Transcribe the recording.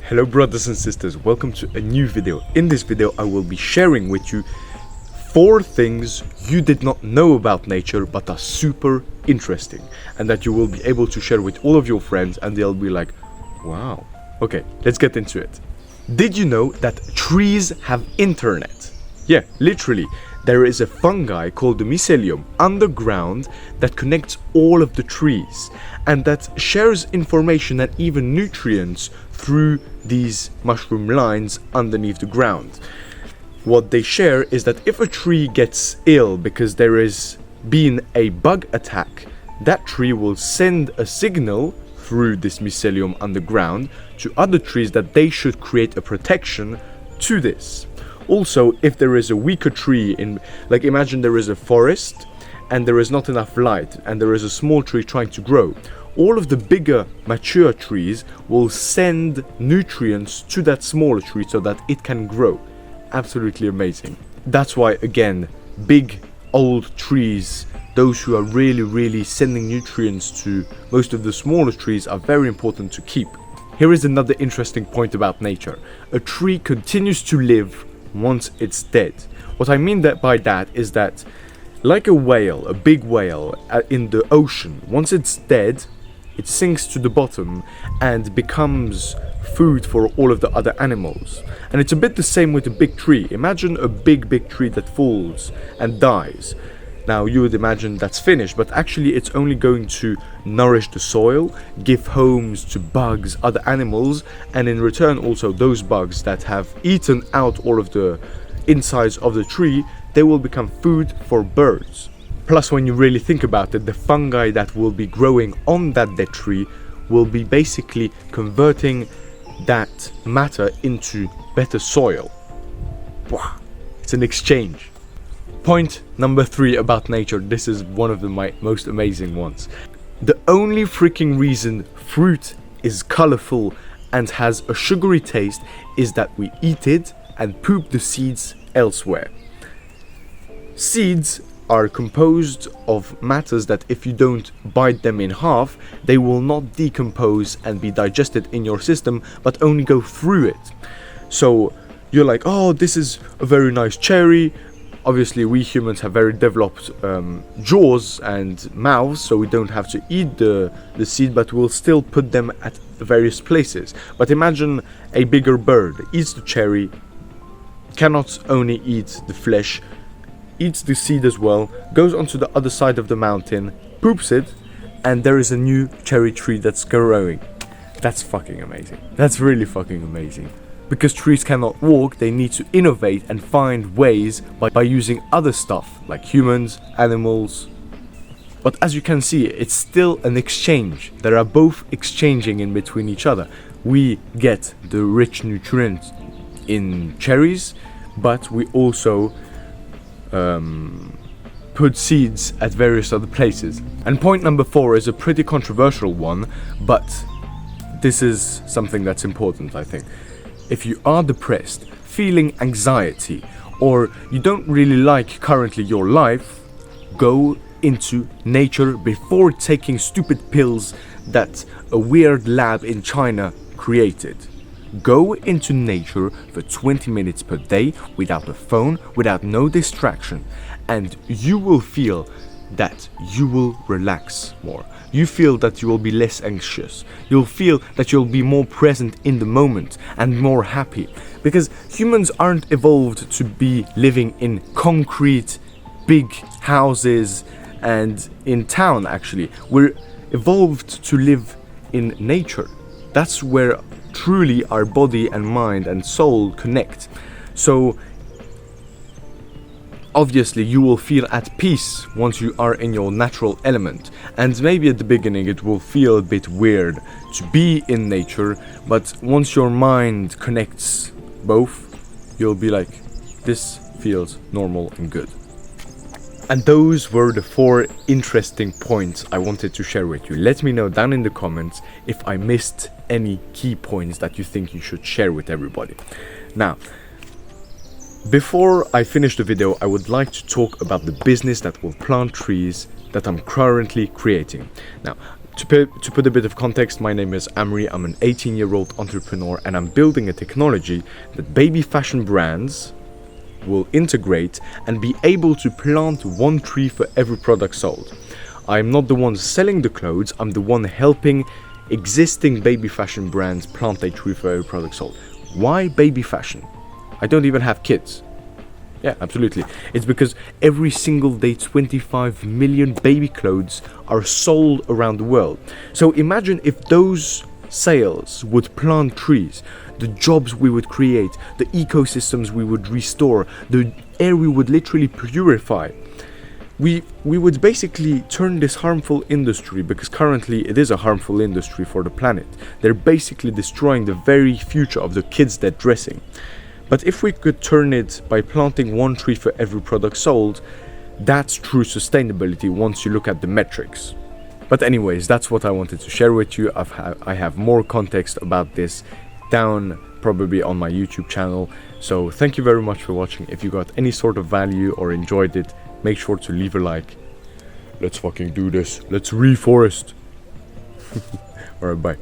Hello brothers and sisters, welcome to a new video. In this video I will be sharing with you 4 things you did not know about nature but are super interesting and that you will be able to share with all of your friends and they'll be like, wow. Okay, let's get into it. Did you know that trees have internet? Yeah, literally. There is a fungi called the mycelium underground that connects all of the trees and that shares information and even nutrients through these mushroom lines underneath the ground. What they share is that if a tree gets ill because there is been a bug attack, that tree will send a signal through this mycelium underground to other trees that they should create a protection to this. Also, if there is a weaker tree like imagine there is a forest and there is not enough light and there is a small tree trying to grow, all of the bigger mature trees will send nutrients to that smaller tree so that it can grow. Absolutely amazing. That's why, again, big old trees, those who are really sending nutrients to most of the smaller trees, are very important to keep. Here is another interesting point about nature. A tree continues to live once it's dead. What I mean by that is that, like a whale, a big whale in the ocean, once it's dead, it sinks to the bottom and becomes food for all of the other animals. And it's a bit the same with a big tree. Imagine a big tree that falls and dies. Now you would imagine that's finished, but actually it's only going to nourish the soil, give homes to bugs, other animals, and in return also those bugs that have eaten out all of the insides of the tree, they will become food for birds. Plus, when you really think about it, the fungi that will be growing on that dead tree will be basically converting that matter into better soil. Wow, it's an exchange. Point number 3 about nature. This is one of my most amazing ones. The only freaking reason fruit is colorful and has a sugary taste is that we eat it and poop the seeds elsewhere. Seeds are composed of matters that if you don't bite them in half, they will not decompose and be digested in your system, but only go through it. So you're like, oh, this is a very nice cherry. Obviously, we humans have very developed jaws and mouths, so we don't have to eat the seed, but we'll still put them at various places. But imagine a bigger bird eats the cherry, cannot only eat the flesh, eats the seed as well, goes onto the other side of the mountain, poops it, and there is a new cherry tree that's growing. That's fucking amazing. That's really fucking amazing. Because trees cannot walk, they need to innovate and find ways by using other stuff, like humans, animals. But as you can see, it's still an exchange. They are both exchanging in between each other. We get the rich nutrients in cherries, but we also put seeds at various other places. And point number 4 is a pretty controversial one, but this is something that's important, I think. If you are depressed, feeling anxiety, or you don't really like currently your life, go into nature before taking stupid pills that a weird lab in China created. Go into nature for 20 minutes per day without a phone, without no distraction, and you will feel that you will relax more. You feel that you will be less anxious. You'll feel that you'll be more present in the moment and more happy. Because humans aren't evolved to be living in concrete, big houses and in town actually. We're evolved to live in nature. That's where truly our body and mind and soul connect. So obviously you will feel at peace once you are in your natural element, and maybe at the beginning it will feel a bit weird to be in nature, but once your mind connects both, you'll be like, this feels normal and good. And those were the 4 interesting points I wanted to share with you. Let me know down in the comments if I missed any key points that you think you should share with everybody. Now, before I finish the video, I would like to talk about the business that will plant trees that I'm currently creating. Now, To put a bit of context, my name is Amri. I'm an 18-year-old entrepreneur, and I'm building a technology that baby fashion brands will integrate and be able to plant one tree for every product sold. I'm not the one selling the clothes, I'm the one helping existing baby fashion brands plant a tree for every product sold. Why baby fashion? I don't even have kids. Yeah, absolutely. It's because every single day 25 million baby clothes are sold around the world. So imagine if those sales would plant trees, the jobs we would create, the ecosystems we would restore, the air we would literally purify. We would basically turn this harmful industry, because currently it is a harmful industry for the planet. They're basically destroying the very future of the kids they're dressing. But if we could turn it by planting one tree for every product sold, that's true sustainability once you look at the metrics. But anyways, that's what I wanted to share with you. I have more context about this down probably on my YouTube channel. So thank you very much for watching. If you got any sort of value or enjoyed it, make sure to leave a like. Let's fucking do this. Let's reforest. Alright, bye.